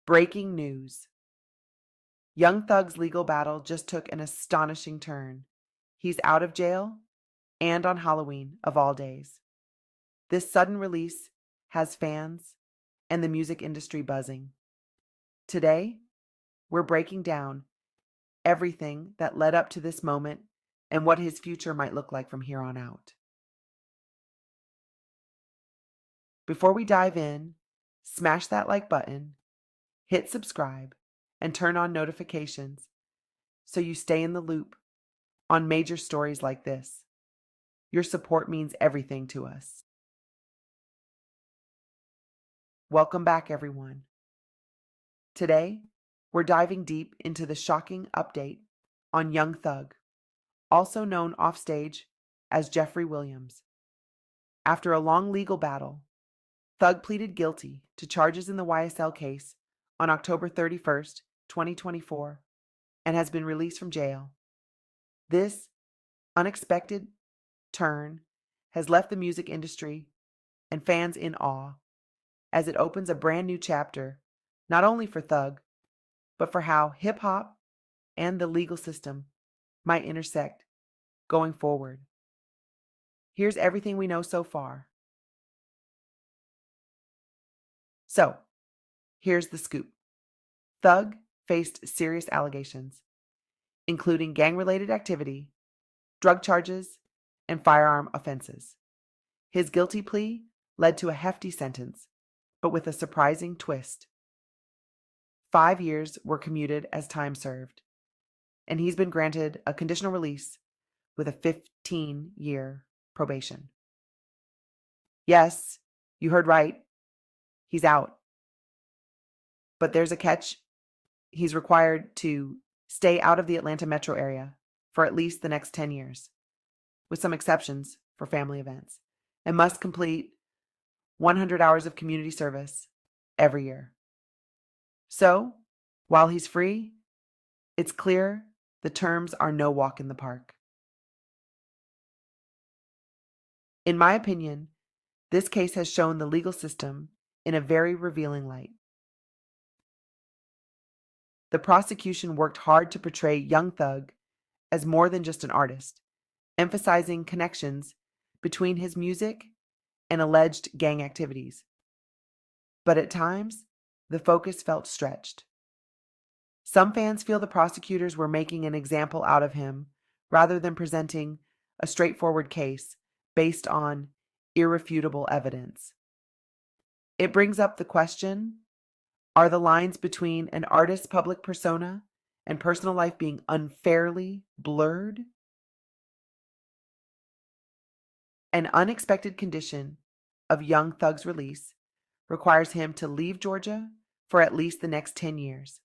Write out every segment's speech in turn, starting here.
Breaking news. Young Thug's legal battle just took an astonishing turn. He's out of jail and on Halloween of all days. This sudden release has fans and the music industry buzzing. Today, we're breaking down everything that led up to this moment and what his future might look like from here on out. Before we dive in, smash that like button, hit subscribe, and turn on notifications so you stay in the loop on major stories like this. Your support means everything to us. Welcome back, everyone. Today, we're diving deep into the shocking update on Young Thug, also known offstage as Jeffery Williams. After a long legal battle, Thug pleaded guilty to charges in the YSL case on October 31st, 2024, and has been released from jail. This unexpected turn has left the music industry and fans in awe as it opens a brand new chapter, not only for Thug, but for how hip-hop and the legal system might intersect going forward. Here's everything we know so far. So, here's the scoop. Thug faced serious allegations, including gang-related activity, drug charges, and firearm offenses. His guilty plea led to a hefty sentence, but with a surprising twist. 5 years were commuted as time served, and he's been granted a conditional release with a 15-year probation. Yes, you heard right. He's out. But there's a catch. He's required to stay out of the Atlanta metro area for at least the next 10 years, with some exceptions for family events, and must complete 100 hours of community service every year. So, while he's free, it's clear the terms are no walk in the park. In my opinion, this case has shown the legal system in a very revealing light. The prosecution worked hard to portray Young Thug as more than just an artist, emphasizing connections between his music and alleged gang activities. But at times, the focus felt stretched. Some fans feel the prosecutors were making an example out of him rather than presenting a straightforward case based on irrefutable evidence. It brings up the question, are the lines between an artist's public persona and personal life being unfairly blurred? An unexpected condition of Young Thug's release requires him to leave Georgia for at least the next 10 years,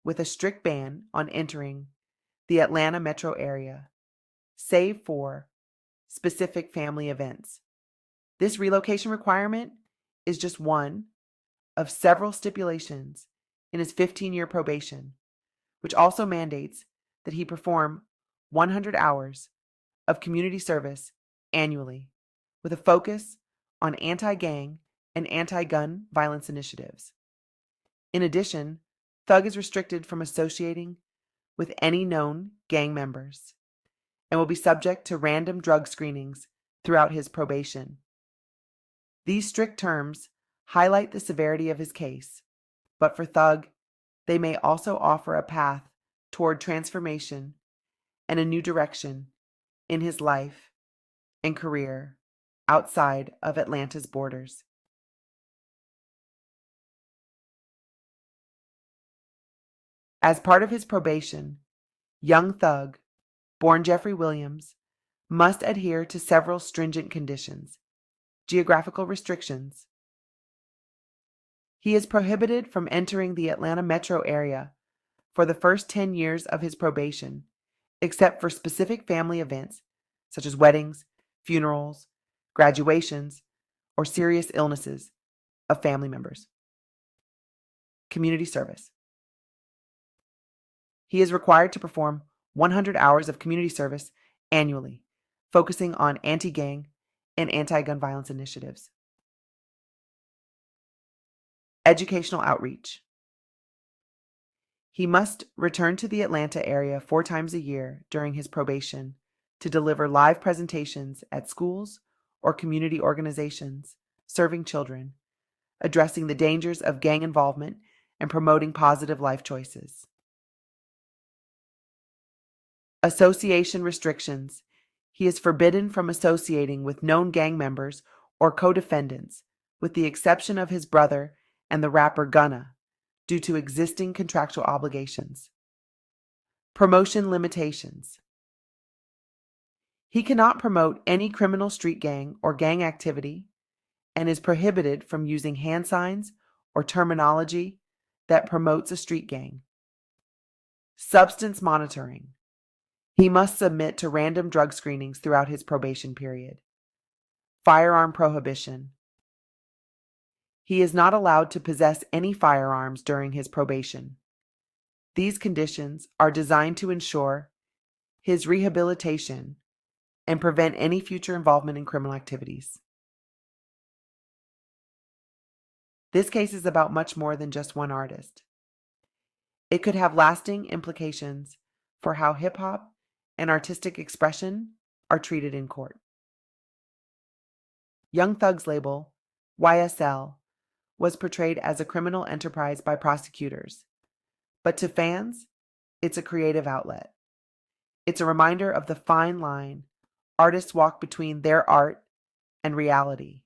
with a strict ban on entering the Atlanta metro area, save for specific family events. This relocation requirement is just one of several stipulations in his 15-year probation, which also mandates that he perform 100 hours of community service annually, with a focus on anti-gang and anti-gun violence initiatives. In addition, Thug is restricted from associating with any known gang members and will be subject to random drug screenings throughout his probation. These strict terms highlight the severity of his case, but for Thug, they may also offer a path toward transformation and a new direction in his life and career outside of Atlanta's borders. As part of his probation, Young Thug, born Jeffery Williams, must adhere to several stringent conditions, geographical restrictions. He is prohibited from entering the Atlanta metro area for the first 10 years of his probation, except for specific family events such as weddings, funerals, graduations, or serious illnesses of family members. Community service. He is required to perform 100 hours of community service annually, focusing on anti-gang and anti-gun violence initiatives. Educational outreach. He must return to the Atlanta area 4 times a year during his probation to deliver live presentations at schools or community organizations serving children, addressing the dangers of gang involvement and promoting positive life choices. Association restrictions. He is forbidden from associating with known gang members or co-defendants, with the exception of his brother and the rapper Gunna, due to existing contractual obligations. Promotion limitations. He cannot promote any criminal street gang or gang activity and is prohibited from using hand signs or terminology that promotes a street gang. Substance monitoring. He must submit to random drug screenings throughout his probation period. Firearm prohibition. He is not allowed to possess any firearms during his probation. These conditions are designed to ensure his rehabilitation and prevent any future involvement in criminal activities. This case is about much more than just one artist. It could have lasting implications for how hip-hop and artistic expression are treated in court. Young Thug's label, YSL, was portrayed as a criminal enterprise by prosecutors, but to fans, it's a creative outlet. It's a reminder of the fine line artists walk between their art and reality,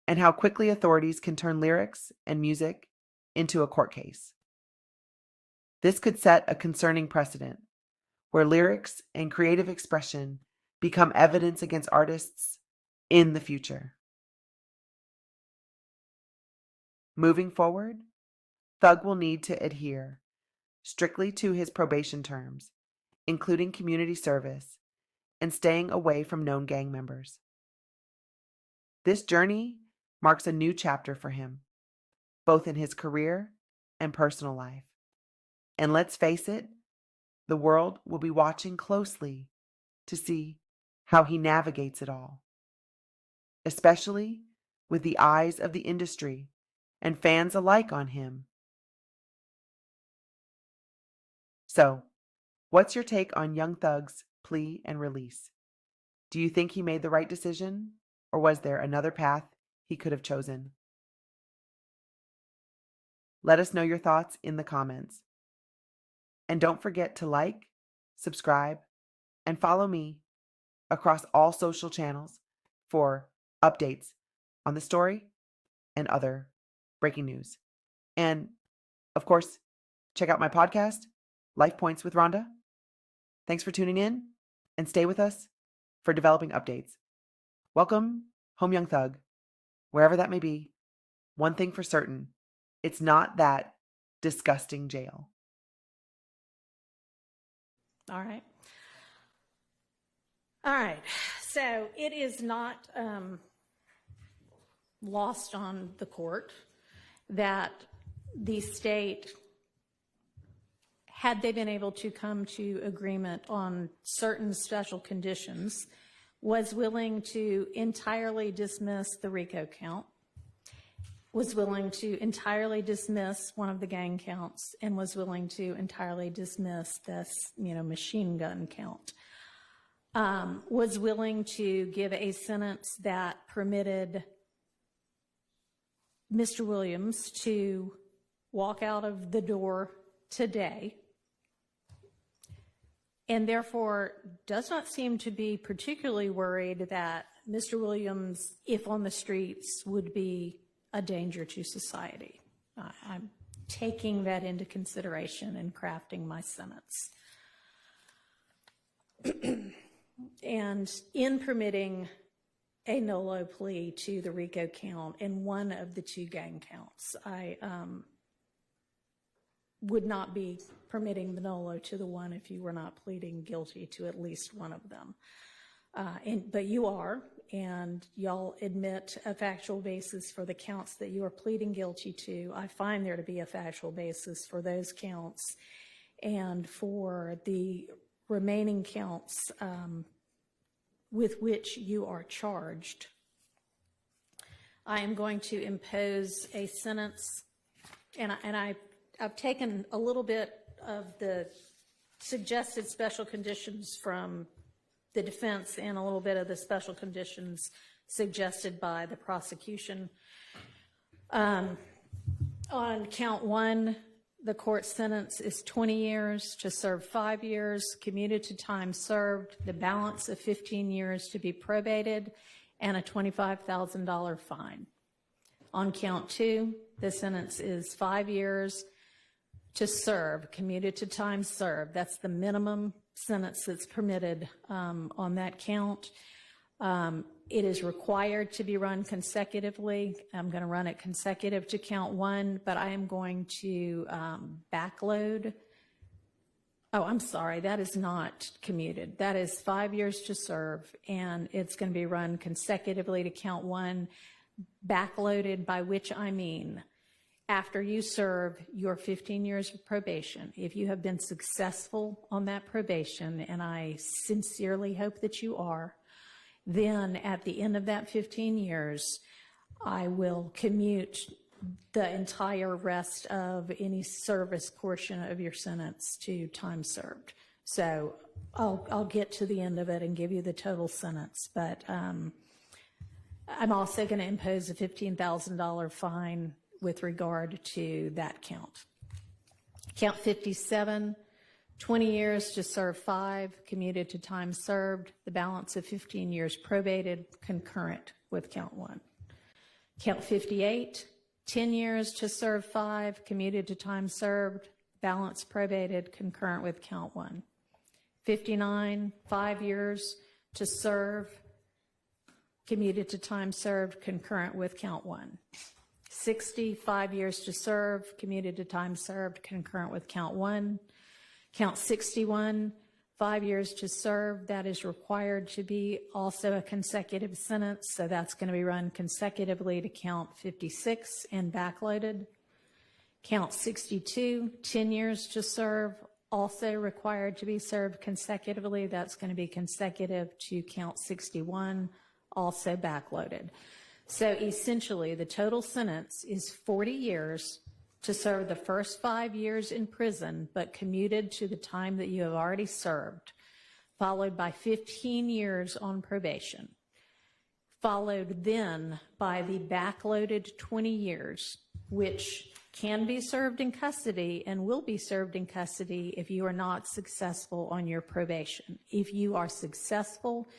and how quickly authorities can turn lyrics and music into a court case. This could set a concerning precedent, where lyrics and creative expression become evidence against artists in the future. Moving forward, Thug will need to adhere strictly to his probation terms, including community service and staying away from known gang members. This journey marks a new chapter for him, both in his career and personal life. And let's face it, the world will be watching closely to see how he navigates it all, especially with the eyes of the industry and fans alike on him. So, what's your take on Young Thug's plea and release? Do you think he made the right decision, or was there another path he could have chosen? Let us know your thoughts in the comments. And don't forget to like, subscribe, and follow me across all social channels for updates on the story and other breaking news. And, of course, check out my podcast, Life Points with Ronda. Thanks for tuning in, and stay with us for developing updates. Welcome home, Young Thug, wherever that may be. One thing for certain, it's not that disgusting jail. All right. All right. So it is not lost on the court that the state, had they been able to come to agreement on certain special conditions, was willing to entirely dismiss the RICO count, was willing to entirely dismiss one of the gang counts, and was willing to entirely dismiss this, machine gun count. Was willing to give a sentence that permitted Mr. Williams to walk out of the door today, and therefore does not seem to be particularly worried that Mr. Williams, if on the streets, would be a danger to society. I'm taking that into consideration in crafting my sentence. And in permitting a NOLO plea to the RICO count and one of the 2 gang counts, I would not be permitting the NOLO to the one if you were not pleading guilty to at least one of them. But you are, and y'all admit a factual basis for the counts that you are pleading guilty to. I find there to be a factual basis for those counts, and for the remaining counts with which you are charged, I am going to impose a sentence, and I I've taken a little bit of the suggested special conditions from the defense and a little bit of the special conditions suggested by the prosecution. On count one, the court sentence is 20 years to serve 5 years, commuted to time served, the balance of 15 years to be probated, and a $25,000 fine. On count two, the sentence is 5 years to serve, commuted to time served. That's the minimum sentence that's permitted on that count. It is required to be run consecutively. I'm going to run it consecutive to count one, but I am going to backload. Oh, I'm sorry, that is not commuted. That is 5 years to serve, and it's going to be run consecutively to count one, backloaded, by which I mean after you serve your 15 years of probation. If you have been successful on that probation, and I sincerely hope that you are, then at the end of that 15 years, I will commute the entire rest of any service portion of your sentence to time served. So I'll get to the end of it and give you the total sentence, but I'm also going to impose a $15,000 fine with regard to that count. Count 57, 20 years to serve 5, commuted to time served, the balance of 15 years probated, concurrent with count 1. Count 58, 10 years to serve 5, commuted to time served, balance probated, concurrent with count 1. 59, 5 years to serve, commuted to time served, concurrent with count 1. 60, 5 years to serve, commuted to time served, concurrent with count 1. Count 61, 5 years to serve, that is required to be also a consecutive sentence, so that's going to be run consecutively to count 56 and backloaded. Count 62, 10 years to serve, also required to be served consecutively, that's going to be consecutive to count 61, also backloaded. So essentially, the total sentence is 40 years to serve the first 5 years in prison, but commuted to the time that you have already served, followed by 15 years on probation, followed then by the backloaded 20 years, which can be served in custody and will be served in custody if you are not successful on your probation. If you are successful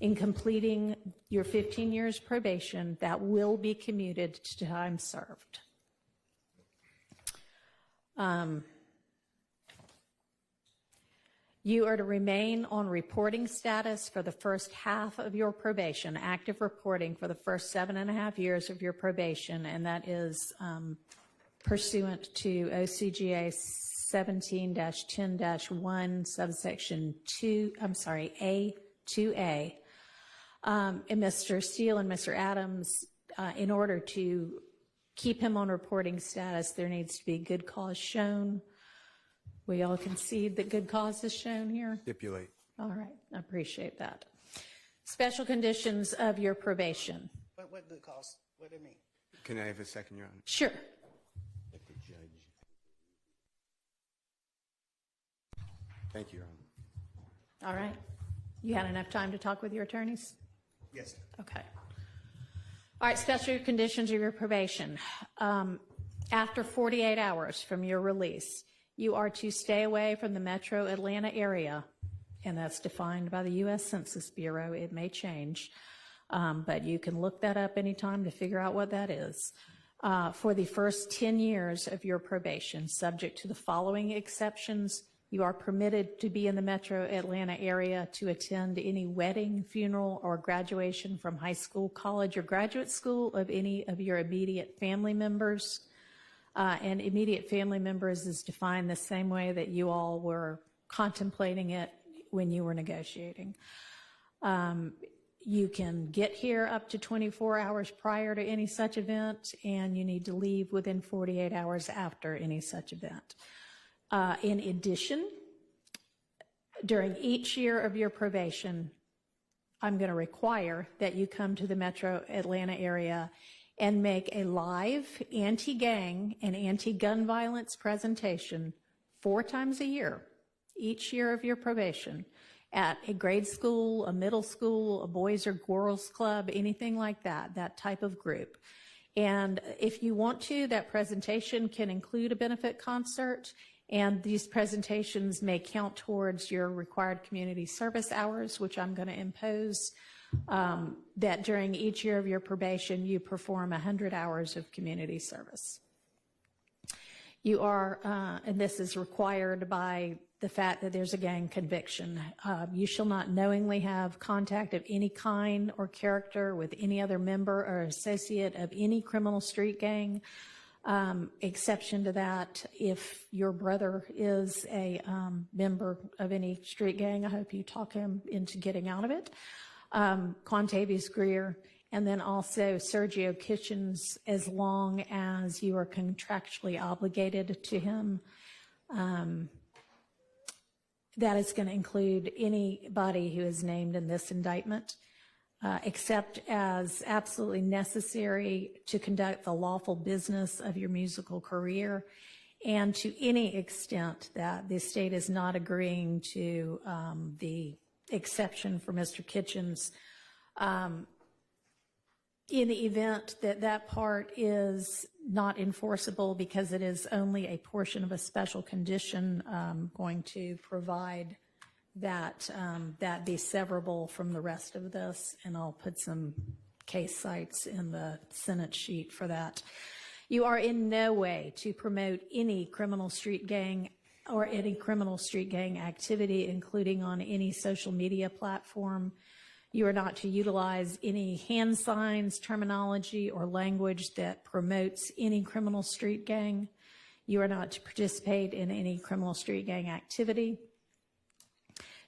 in completing your 15 years probation, that will be commuted to time served. You are to remain on reporting status for the first half of your probation, active reporting for the first 7.5 years of your probation, and that is pursuant to OCGA 17-10-1, subsection 2, A2A. And Mr. Steele and Mr. Adams, in order to keep him on reporting status, there needs to be good cause shown. We all concede that good cause is shown here? Stipulate. All right, I appreciate that. Special conditions of your probation. What good cause? What do you mean? Can I have a second, Your Honor? Sure. Let the judge. Thank you, Your Honor. All right. You had enough time to talk with your attorneys? Yes. Okay. All right, special conditions of your probation. After 48 hours from your release, you are to stay away from the metro Atlanta area, and that's defined by the U.S. Census Bureau. It may change, but you can look that up anytime to figure out what that is. For the first 10 years of your probation, subject to the following exceptions: you are permitted to be in the metro Atlanta area to attend any wedding, funeral, or graduation from high school, college, or graduate school of any of your immediate family members. And immediate family members is defined the same way that you all were contemplating it when you were negotiating. You can get here up to 24 hours prior to any such event, and you need to leave within 48 hours after any such event. In addition, during each year of your probation, I'm going to require that you come to the metro Atlanta area and make a live anti-gang and anti-gun violence presentation 4 times a year, each year of your probation, at a grade school, a middle school, a boys or girls club, anything like that, that type of group. And if you want to, that presentation can include a benefit concert, and these presentations may count towards your required community service hours, which I'm going to impose, that during each year of your probation, you perform 100 hours of community service. You are, and this is required by the fact that there's a gang conviction. You shall not knowingly have contact of any kind or character with any other member or associate of any criminal street gang. Exception to that, if your brother is a member of any street gang, I hope you talk him into getting out of it. Quantavious Greer, and then also Sergio Kitchens, as long as you are contractually obligated to him. That is going to include anybody who is named in this indictment, except as absolutely necessary to conduct the lawful business of your musical career, and to any extent that the state is not agreeing to the exception for Mr. Kitchens. In the event that that part is not enforceable because it is only a portion of a special condition, going to provide that that be severable from the rest of this, and I'll put some case cites in the Senate sheet for that. You are in no way to promote any criminal street gang or any criminal street gang activity, including on any social media platform. You are not to utilize any hand signs, terminology, or language that promotes any criminal street gang. You are not to participate in any criminal street gang activity.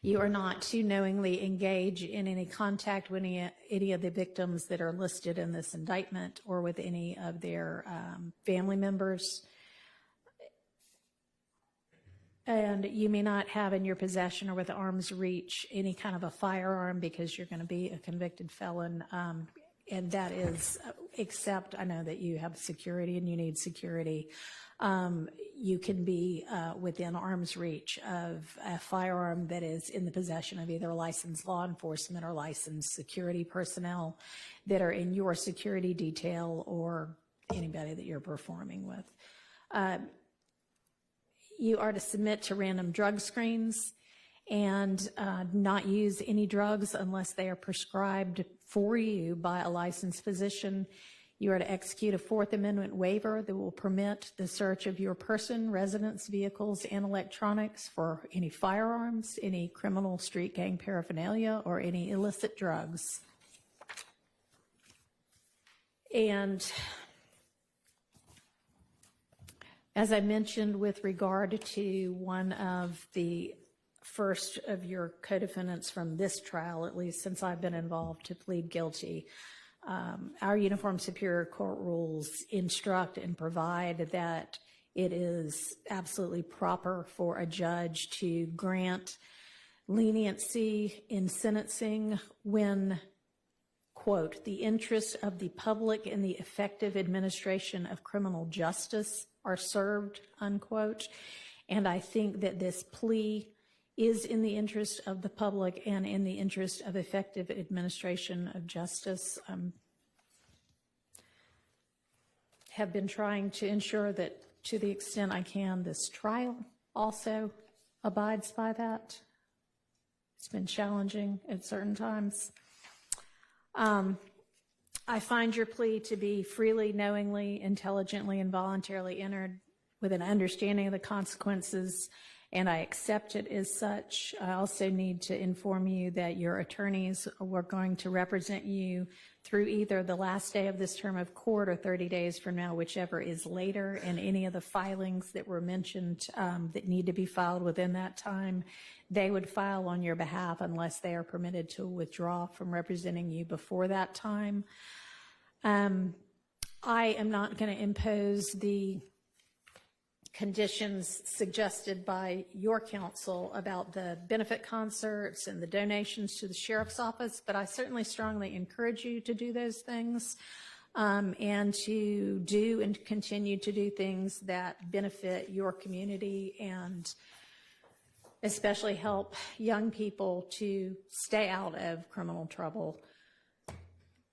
You are not to knowingly engage in any contact with any of the victims that are listed in this indictment or with any of their family members. And you may not have in your possession or with arm's reach any kind of a firearm because you're going to be a convicted felon. And that is, except I know that you have security and you need security. You can be within arm's reach of a firearm that is in the possession of either licensed law enforcement or licensed security personnel that are in your security detail or anybody that you're performing with. You are to submit to random drug screens and not use any drugs unless they are prescribed for you by a licensed physician. You are to execute a Fourth Amendment waiver that will permit the search of your person, residence, vehicles, and electronics for any firearms, any criminal street gang paraphernalia, or any illicit drugs. And as I mentioned with regard to one of the first of your co-defendants from this trial, at least since I've been involved, to plead guilty, our Uniform Superior Court rules instruct and provide that it is absolutely proper for a judge to grant leniency in sentencing when, quote, the interests of the public in the effective administration of criminal justice are served, unquote. And I think that this plea is in the interest of the public and in the interest of effective administration of justice. Have been trying to ensure that to the extent I can, this trial also abides by that. It's been challenging at certain times. I find your plea to be freely, knowingly, intelligently, and voluntarily entered with an understanding of the consequences, and I accept it as such. I also need to inform you that your attorneys were going to represent you through either the last day of this term of court or 30 days from now, whichever is later, and any of the filings that were mentioned that need to be filed within that time, they would file on your behalf unless they are permitted to withdraw from representing you before that time. I am not going to impose the conditions suggested by your counsel about the benefit concerts and the donations to the sheriff's office, but I certainly strongly encourage you to do those things. and to do and continue to do things that benefit your community and especially help young people to stay out of criminal trouble.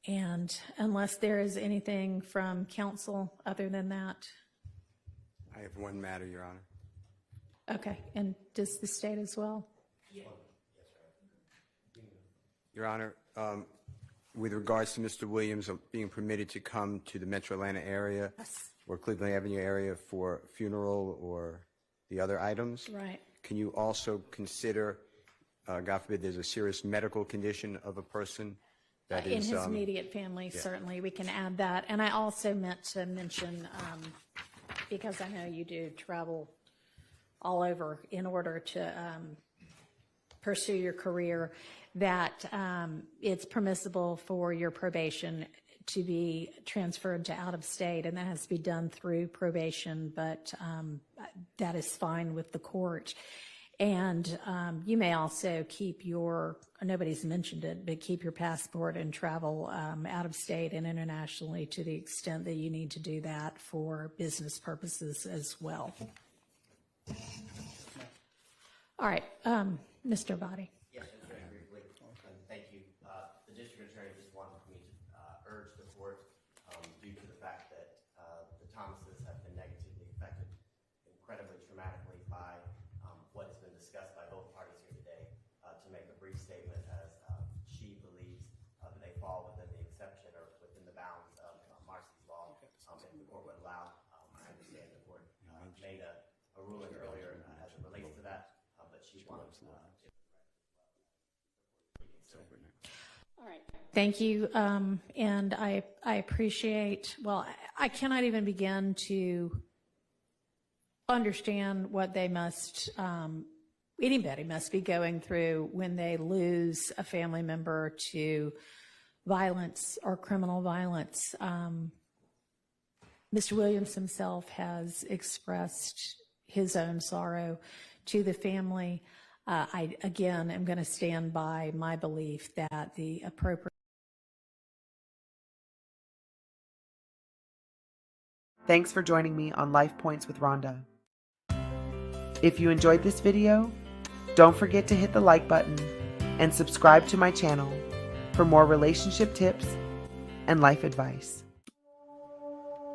And unless there is anything from council other than that. I have one matter, Your Honor. Okay, and does the state as well? Your Honor, with regards to Mr. Williams being permitted to come to the Metro Atlanta area or Cleveland Avenue area for funeral or the other items, Right. can you also consider, God forbid, there's a serious medical condition of a person that In is his immediate family, certainly, we can add that. And I also meant to mention, because I know you do travel all over in order to pursue your career, that it's permissible for your probation to be transferred to out of state, and that has to be done through probation, but that is fine with the court. And you may also keep your, nobody's mentioned it, but keep your passport and travel out of state and internationally to the extent that you need to do that for business purposes as well. All right, Mr. Vadi. Yes, very briefly. Thank you. The district attorney just wanted me to urge the court, due to the fact that the Thomases have been negatively affected incredibly traumatically by what has been discussed by both parties here today, to make a brief statement as she believes that they fall within the exception or within the bounds of Marcy's law. If the court would allow, I understand the court made a ruling earlier as it relates to that, but she wanted to. All right. Thank you. And I appreciate, well, I cannot even begin to understand what they must, anybody must be going through when they lose a family member to violence or criminal violence. Mr. Williams himself has expressed his own sorrow to the family. I, again, am going to stand by my belief that the appropriate. Thanks for joining me on Life Points with Rhonda. If you enjoyed this video, don't forget to hit the like button and subscribe to my channel for more relationship tips and life advice.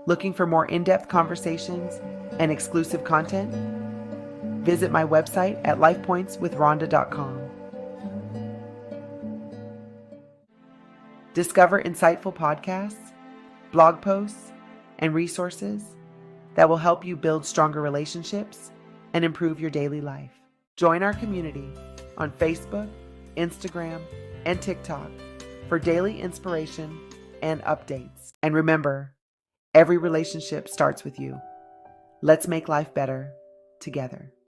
Looking for more in-depth conversations and exclusive content? Visit my website at lifepointswithronda.com. Discover insightful podcasts, blog posts, and resources that will help you build stronger relationships and improve your daily life. Join our community on Facebook, Instagram, and TikTok for daily inspiration and updates. And remember, every relationship starts with you. Let's make life better together.